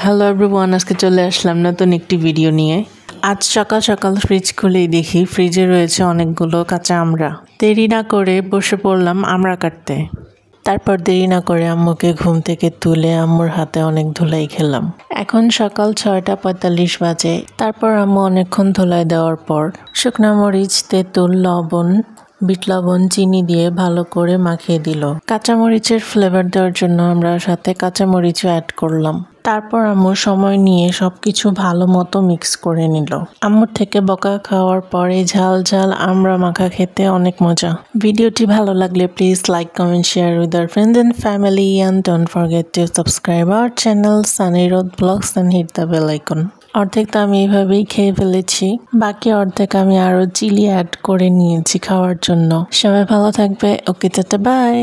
Hello everyone, আজকে চলে আসলাম নতুন একটি ভিডিও নিয়ে। আজ সকাল সকাল ফ্রিজ খুলেই দেখি ফ্রিজে রয়েছে অনেকগুলো কাঁচা আমড়া। দেরি না করে বসে পড়লাম আমড়া কাটতে। তারপর দেরি না করে আম্মুকে ঘুম থেকে তুলে আম্মুর হাতে অনেক ধুলাই খেলাম। এখন সকাল 6:45 বাজে। তারপর আম্মু অনেকক্ষণ ধুলাই দেওয়ার পর শুকনা মরিচ, তেঁতুল, লবণ, বিট লবণ, চিনি দিয়ে ভালো করে মাখিয়ে দিল। কাঁচামরিচের ফ্লেভার দেওয়ার জন্য আমরা সাথে কাঁচামরিচও অ্যাড করলাম। তারপর আম্মু সময় নিয়ে সবকিছু ভালো মতো মিক্স করে নিল। আম্মুর থেকে বকা খাওয়ার পরে ঝাল ঝাল আমড়া মাখা খেতে অনেক মজা। ভিডিওটি ভালো লাগলে please like, comment, share with our friends and family and don't forget to subscribe our channel Sunny Road Vlogs and hit the bell icon. অর্ধেক তো আমি এইভাবেই খেয়ে ফেলেছি, বাকি অর্ধেক আমি আরো চিলি অ্যাড করে নিয়েছি খাওয়ার জন্য। সবাই ভালো থাকবে। ওকে, টাটা, বাই।